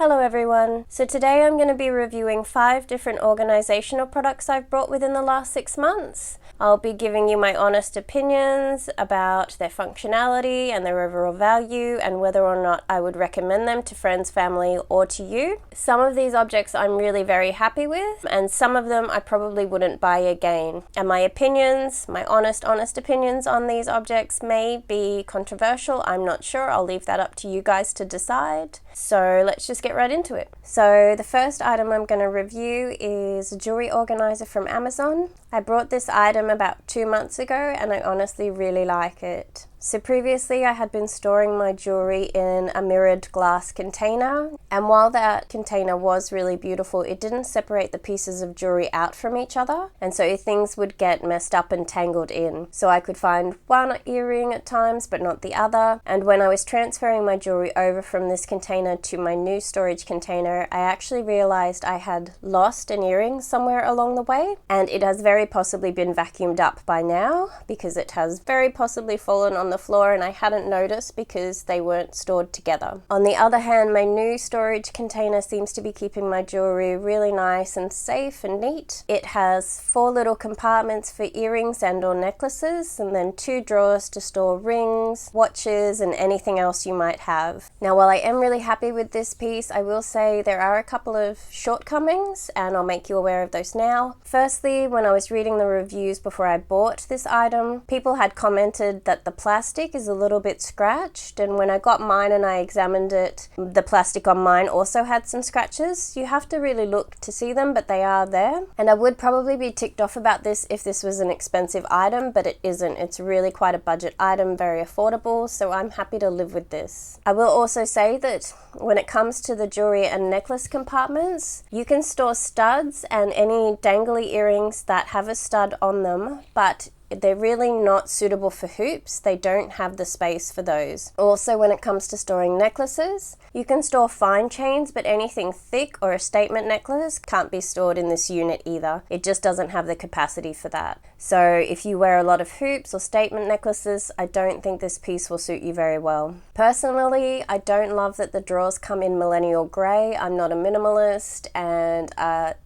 Hello everyone. So today I'm going to be reviewing 5 different organizational products I've bought within the last 6 months. I'll be giving you my honest opinions about their functionality and their overall value and whether or not I would recommend them to friends, family, or to you. Some of these objects I'm really very happy with, and some of them I probably wouldn't buy again. And my opinions, my honest opinions on these objects may be controversial. I'm not sure. I'll leave that up to you guys to decide. So let's just get right into it. So the first item I'm going to review is a jewelry organizer from Amazon. I brought this item about 2 months ago and I honestly really like it. So previously I had been storing my jewelry in a mirrored glass container, and while that container was really beautiful, it didn't separate the pieces of jewelry out from each other, and so things would get messed up and tangled in. So I could find one earring at times but not the other, and when I was transferring my jewelry over from this container to my new storage container, I actually realized I had lost an earring somewhere along the way, and it has very possibly been vacuumed up by now because it has very possibly fallen on the floor and I hadn't noticed because they weren't stored together. On the other hand, my new storage container seems to be keeping my jewelry really nice and safe and neat. It has 4 little compartments for earrings and or necklaces, and then 2 drawers to store rings, watches, and anything else you might have. Now, while I am really happy with this piece, I will say there are a couple of shortcomings, and I'll make you aware of those now. Firstly, when I was reading the reviews before I bought this item, people had commented that the plastic is a little bit scratched, and when I got mine and I examined it, the plastic on mine also had some scratches. You have to really look to see them, but they are there. And I would probably be ticked off about this if this was an expensive item, but it isn't. It's really quite a budget item, very affordable, so I'm happy to live with this. I will also say that when it comes to the jewelry and necklace compartments, you can store studs and any dangly earrings that have a stud on them, but they're really not suitable for hoops. They don't have the space for those. Also, when it comes to storing necklaces, you can store fine chains, but anything thick or a statement necklace can't be stored in this unit either. It just doesn't have the capacity for that. So if you wear a lot of hoops or statement necklaces, I don't think this piece will suit you very well. Personally, I don't love that the drawers come in millennial grey. I'm not a minimalist, and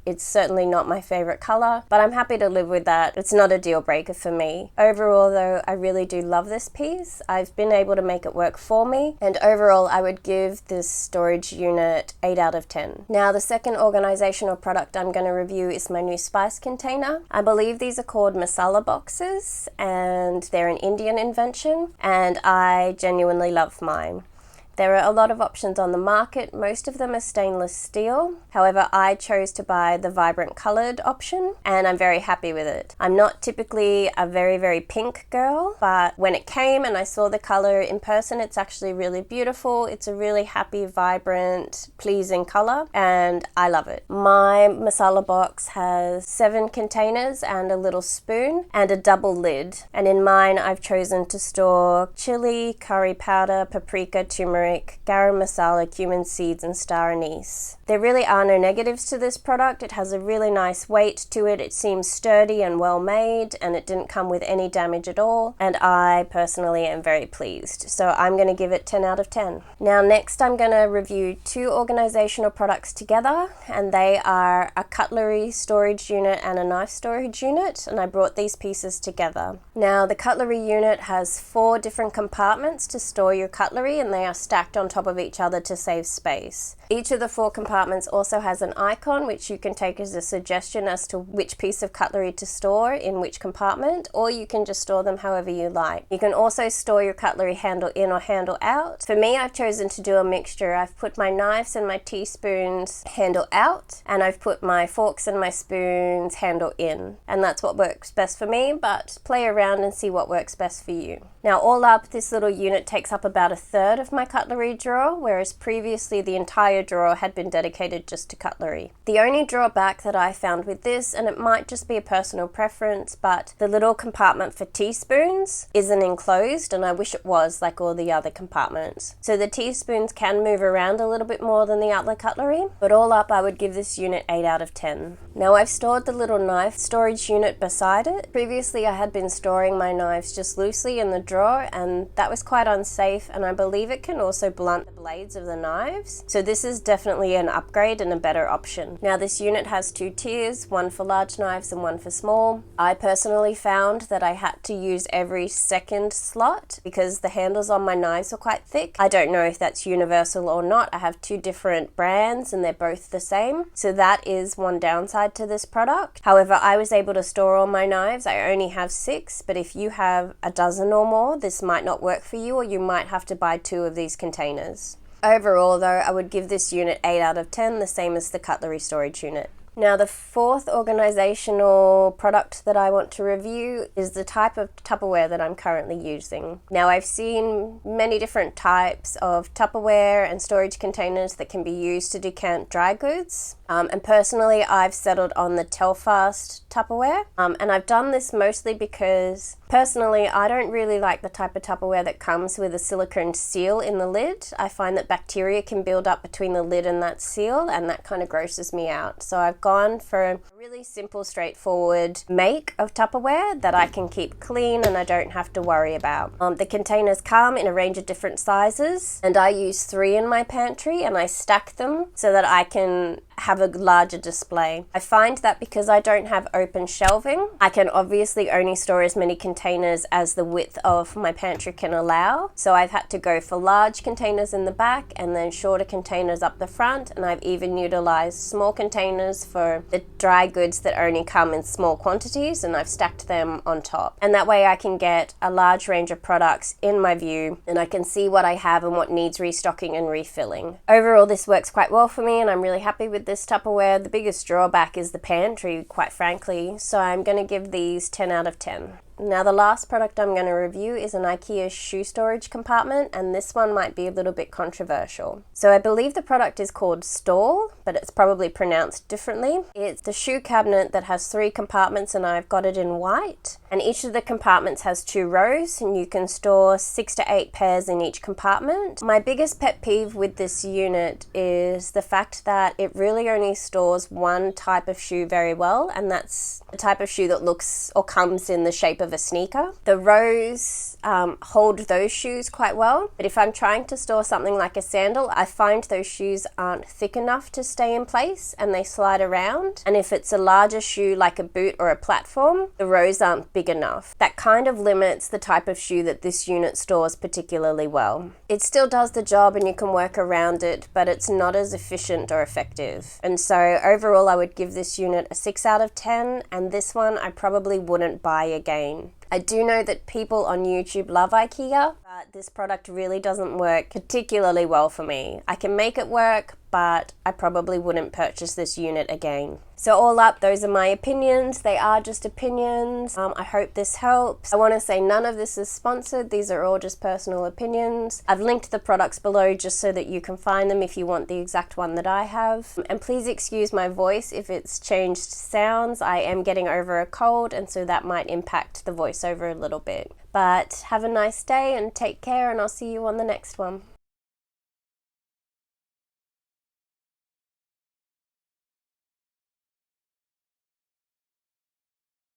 it's certainly not my favorite color, but I'm happy to live with that. It's not a deal breaker for me. Overall though, I really do love this piece. I've been able to make it work for me, and overall I would give this storage unit 8 out of 10. Now, the second organizational product I'm going to review is my new spice container. I believe these are called masala boxes, and they're an Indian invention, and I genuinely love mine. There are a lot of options on the market. Most of them are stainless steel. However, I chose to buy the vibrant colored option and I'm very happy with it. I'm not typically a very pink girl, but when it came and I saw the color in person, it's actually really beautiful. It's a really happy, vibrant, pleasing color, and I love it. My masala box has 7 containers and a little spoon and a double lid. And in mine, I've chosen to store chili, curry powder, paprika, turmeric, garam masala, cumin seeds, and star anise. There really are no negatives to this product. It has a really nice weight to it. It seems sturdy and well made, and it didn't come with any damage at all, and I personally am very pleased. So I'm going to give it 10 out of 10. Now next I'm going to review 2 organizational products together, and they are a cutlery storage unit and a knife storage unit, and I brought these pieces together. Now the cutlery unit has 4 different compartments to store your cutlery, and they are stacked on top of each other to save space. Each of the 4 compartments also has an icon which you can take as a suggestion as to which piece of cutlery to store in which compartment, or you can just store them however you like. You can also store your cutlery handle in or handle out. For me, I've chosen to do a mixture. I've put my knives and my teaspoons handle out, and I've put my forks and my spoons handle in, and that's what works best for me, but play around and see what works best for you. Now, all up, this little unit takes up about 1/3 of my cutlery drawer, whereas previously the entire drawer had been dedicated just to cutlery. The only drawback that I found with this, and it might just be a personal preference, but the little compartment for teaspoons isn't enclosed, and I wish it was like all the other compartments. So the teaspoons can move around a little bit more than the other cutlery, but all up I would give this unit 8 out of 10. Now I've stored the little knife storage unit beside it. Previously I had been storing my knives just loosely in the drawer, and that was quite unsafe, and I believe it can also blunt the blades of the knives. So this this is definitely an upgrade and a better option. Now this unit has 2 tiers, one for large knives and one for small. I personally found that I had to use every second slot because the handles on my knives are quite thick. I don't know if that's universal or not. I have 2 different brands and they're both the same. So that is one downside to this product. However, I was able to store all my knives. I only have 6, but if you have a dozen or more, this might not work for you, or you might have to buy 2 of these containers. Overall though, I would give this unit 8 out of 10, the same as the cutlery storage unit. Now the 4th organizational product that I want to review is the type of Tupperware that I'm currently using. Now I've seen many different types of Tupperware and storage containers that can be used to decant dry goods. And personally I've settled on the Telfast Tupperware. And I've done this mostly because personally I don't really like the type of Tupperware that comes with a silicone seal in the lid. I find that bacteria can build up between the lid and that seal, and that kind of grosses me out. So I've gone for a really simple, straightforward make of Tupperware that I can keep clean and I don't have to worry about. The containers come in a range of different sizes, and I use 3 in my pantry and I stack them so that I can have a larger display. I find that because I don't have open shelving, I can obviously only store as many containers as the width of my pantry can allow. So I've had to go for large containers in the back and then shorter containers up the front, and I've even utilized small containers for the dry goods that only come in small quantities, and I've stacked them on top. And that way I can get a large range of products in my view, and I can see what I have and what needs restocking and refilling. Overall, this works quite well for me and I'm really happy with this Tupperware. The biggest drawback is the pantry, quite frankly, so I'm going to give these 10 out of 10. Now the last product I'm going to review is an IKEA shoe storage compartment, and this one might be a little bit controversial. So I believe the product is called Stall, but it's probably pronounced differently. It's the shoe cabinet that has 3 compartments, and I've got it in white. And each of the compartments has 2 rows, and you can store 6 to 8 pairs in each compartment. My biggest pet peeve with this unit is the fact that it really only stores one type of shoe very well, and that's the type of shoe that looks or comes in the shape of a sneaker. The rows hold those shoes quite well, but if I'm trying to store something like a sandal, I find those shoes aren't thick enough to stay in place and they slide around. And if it's a larger shoe like a boot or a platform, the rows aren't big enough. That kind of limits the type of shoe that this unit stores particularly well. It still does the job and you can work around it, but it's not as efficient or effective. And so overall I would give this unit a 6 out of 10, and this one I probably wouldn't buy again. I do know that people on YouTube love IKEA, but this product really doesn't work particularly well for me. I can make it work, but I probably wouldn't purchase this unit again. So all up, those are my opinions. They are just opinions. I hope this helps. I want to say none of this is sponsored. These are all just personal opinions. I've linked the products below just so that you can find them if you want the exact one that I have. And please excuse my voice if it's changed sounds. I am getting over a cold, and so that might impact the voiceover a little bit. But have a nice day and take care, and I'll see you on the next one.